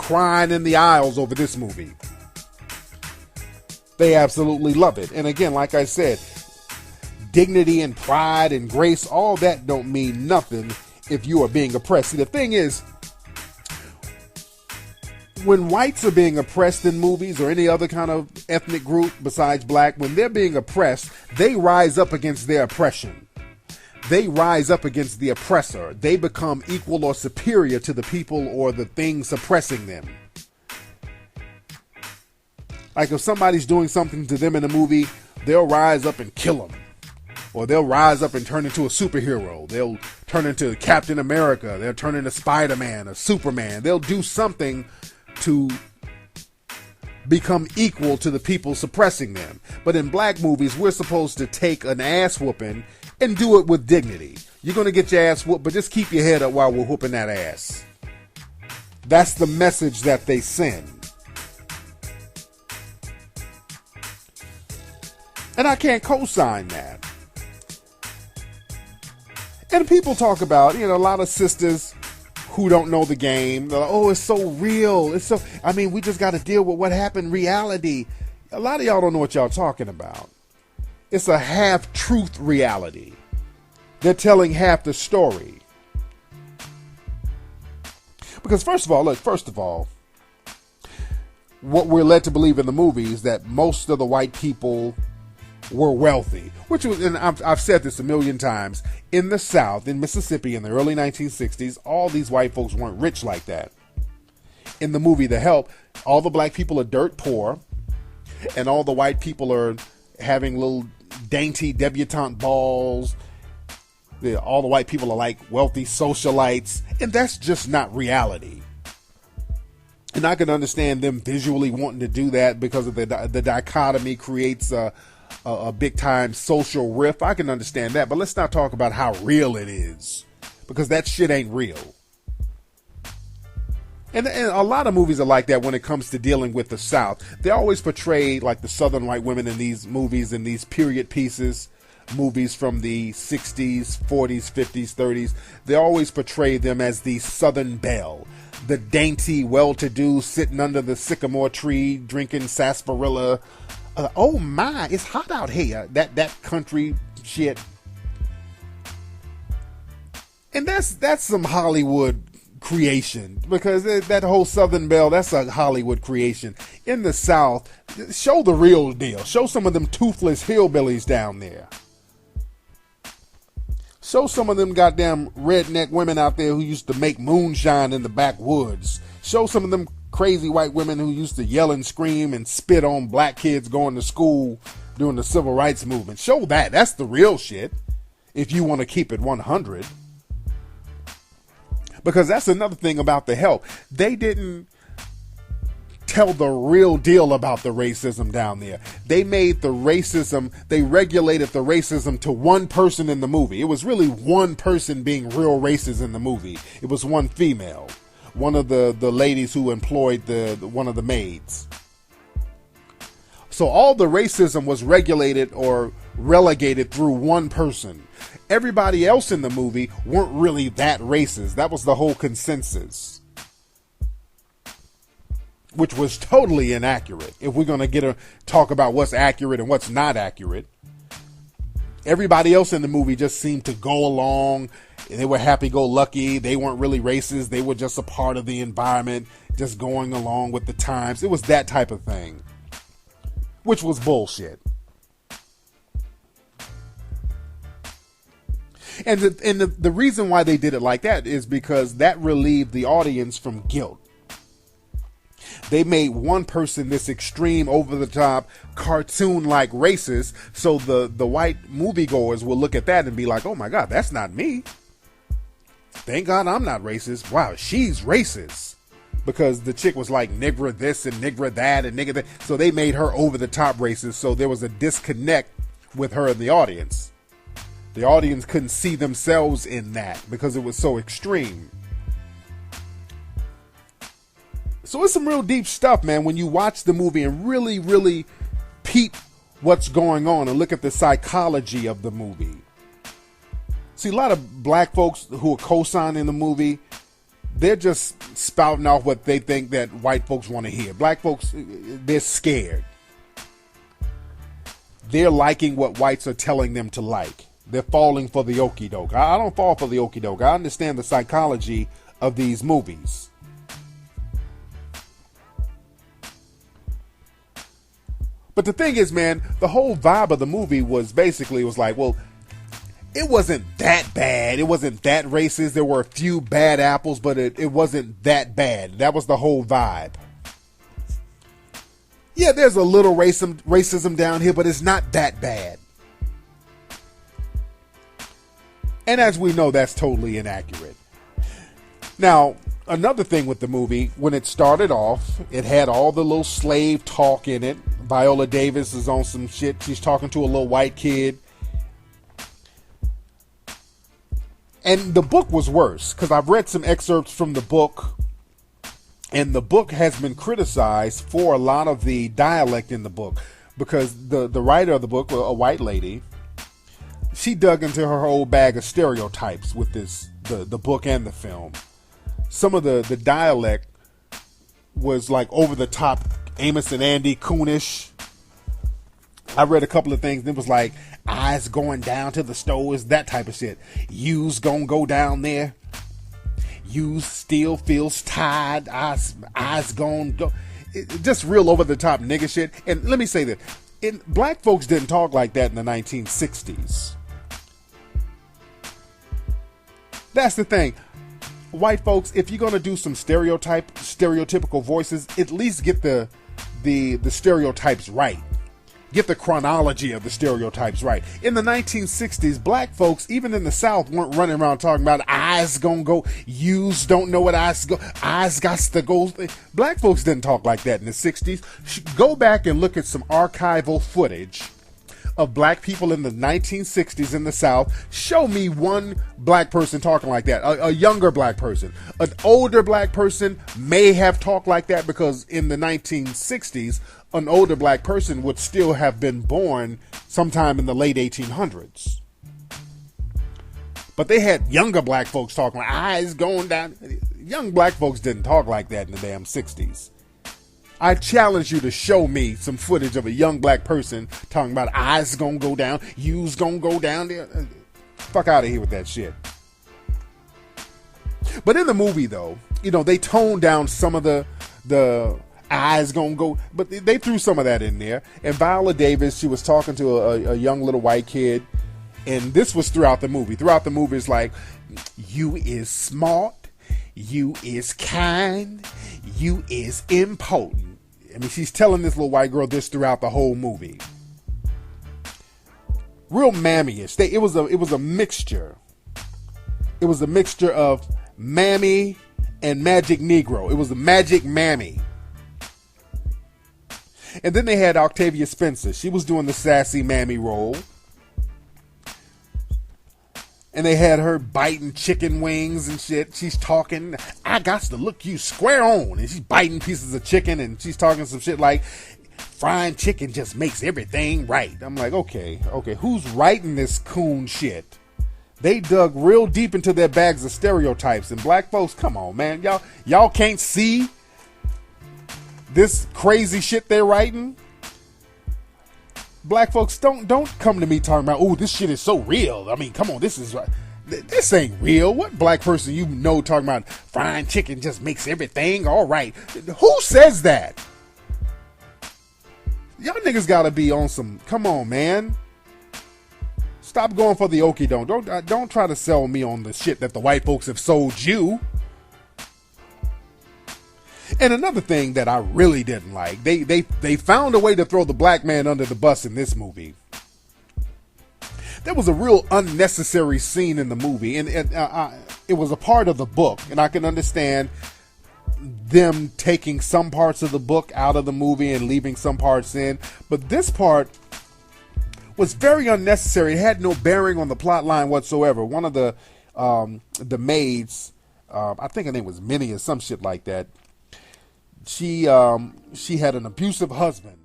crying in the aisles over this movie. They absolutely love it. And again, like I said, dignity and pride and grace, all that don't mean nothing if you are being oppressed. See, the thing is, when whites are being oppressed in movies or any other kind of ethnic group besides black, when they're being oppressed, they rise up against their oppression. They rise up against the oppressor. They become equal or superior to the people or the things suppressing them. Like if somebody's doing something to them in a movie, they'll rise up and kill them. Or they'll rise up and turn into a superhero. They'll turn into Captain America. They'll turn into Spider-Man or Superman. They'll do something to become equal to the people suppressing them. But in black movies, we're supposed to take an ass whooping and do it with dignity. You're going to get your ass whooped, but just keep your head up while we're whooping that ass. That's the message that they send. And I can't co-sign that. And people talk about, a lot of sisters who don't know the game. They're like, oh, it's so real. We just got to deal with what happened, reality. A lot of y'all don't know what y'all talking about. It's a half-truth reality. They're telling half the story. Because first of all, what we're led to believe in the movie is that most of the white people were wealthy, which was, and I've said this a million times, in the South, in Mississippi in the early 1960s, all these white folks weren't rich like that. In the movie The Help, all the black people are dirt poor, and all the white people are having little dainty debutante balls. All the white people are like wealthy socialites, and that's just not reality. And I can understand them visually wanting to do that because of the dichotomy creates a big time social rift. I can understand that, but let's not talk about how real it is, because that shit ain't real. And a lot of movies are like that when it comes to dealing with the South. They always portray like the Southern white women in these movies, in these period pieces, movies from the 60s, 40s, 50s, 30s. They always portray them as the Southern belle, the dainty, well-to-do, sitting under the sycamore tree, drinking sarsaparilla. Oh my, it's hot out here. That country shit. And that's some Hollywood creation, because that whole Southern belle, that's a Hollywood creation. In the South, show the real deal. Show some of them toothless hillbillies down there. Show some of them goddamn redneck women out there who used to make moonshine in the backwoods. Show some of them crazy white women who used to yell and scream and spit on black kids going to school during the civil rights movement. Show that. That's the real shit, if you want to keep it 100. Because that's another thing about The Help. They didn't tell the real deal about the racism down there. They made the racism, they regulated the racism to one person in the movie. It was really one person being real racist in the movie. It was one female. One of the ladies who employed one of the maids. So all the racism was regulated or relegated through one person. Everybody else in the movie weren't really that racist. That was the whole consensus, which was totally inaccurate. If we're going to talk about what's accurate and what's not accurate, everybody else in the movie just seemed to go along. They were happy-go-lucky. They weren't really racist. They were just a part of the environment, just going along with the times. It was that type of thing, which was bullshit. And the reason why they did it like that is because that relieved the audience from guilt. They made one person this extreme, over-the-top, cartoon-like racist, so the white moviegoers will look at that and be like, oh my God, that's not me. Thank God I'm not racist. Wow, she's racist. Because the chick was like nigger this and nigger that and nigger that. So they made her over-the-top racist, so there was a disconnect with her and the audience. The audience couldn't see themselves in that because it was so extreme. So it's some real deep stuff, man, when you watch the movie and really, really peep what's going on and look at the psychology of the movie. See, a lot of black folks who are co-signing the movie, they're just spouting off what they think that white folks want to hear. Black folks, they're scared. They're liking what whites are telling them to like. They're falling for the okie doke. I don't fall for the okie doke. I understand the psychology of these movies. But the thing is, man, the whole vibe of the movie was basically, was like, well, it wasn't that bad. It wasn't that racist. There were a few bad apples, but it wasn't that bad. That was the whole vibe. Yeah, there's a little racism down here, but it's not that bad. And as we know, that's totally inaccurate. Now, another thing with the movie, when it started off, it had all the little slave talk in it. Viola Davis is on some shit. She's talking to a little white kid. And the book was worse, because I've read some excerpts from the book, and the book has been criticized for a lot of the dialect in the book, because the writer of the book, a white lady, she dug into her whole bag of stereotypes with the book and the film. Some of the dialect was like over the top, Amos and Andy Coonish. I read a couple of things, and it was like, eyes going down to the stores, that type of shit. You's gonna go down there. You still feels tired. Eyes gonna go. Just real over the top nigga shit. And let me say that, black folks didn't talk like that in the 1960s. That's the thing. White folks, if you're gonna do some stereotypical voices, at least get the stereotypes right. Get the chronology of the stereotypes right. In the 1960s, black folks, even in the South, weren't running around talking about eyes gonna go, yous don't know what eyes got to go. Black folks didn't talk like that in the 60s. Go back and look at some archival footage of black people in the 1960s in the South. Show me one black person talking like that. A younger black person. An older black person may have talked like that, because in the 1960s, an older black person would still have been born sometime in the late 1800s. But they had younger black folks talking like, eyes going down. Young black folks didn't talk like that in the damn 60s. I challenge you to show me some footage of a young black person talking about eyes gonna go down, you's gonna go down there. Fuck out of here with that shit. But in the movie, though, they toned down some of the eyes gonna go, but they threw some of that in there. And Viola Davis, she was talking to a young little white kid, and this was throughout the movie. Throughout the movie, it's like, you is smart, you is kind, you is important. I mean, she's telling this little white girl this throughout the whole movie. Real mammy-ish. It was a mixture. It was a mixture of mammy and magic Negro. It was a magic mammy. And then they had Octavia Spencer. She was doing the sassy mammy role. And they had her biting chicken wings and shit. She's talking, I got to look you square on. And she's biting pieces of chicken, and she's talking some shit like, frying chicken just makes everything right. I'm like, okay, who's writing this coon shit? They dug real deep into their bags of stereotypes. And black folks, come on, man. Y'all can't see this crazy shit they're writing? Black folks, don't come to me talking about, oh, this shit is so real. I mean, come on, this ain't real. What black person talking about frying chicken just makes everything all right? Who says that? Y'all niggas gotta be on some, come on, man. Stop going for the okie doke. Don't try to sell me on the shit that the white folks have sold you. And another thing that I really didn't like, they found a way to throw the black man under the bus in this movie. There was a real unnecessary scene in the movie, and it was a part of the book, and I can understand them taking some parts of the book out of the movie and leaving some parts in, but this part was very unnecessary. It had no bearing on the plot line whatsoever. One of the maids, I think her name was Minnie or some shit like that, she had an abusive husband,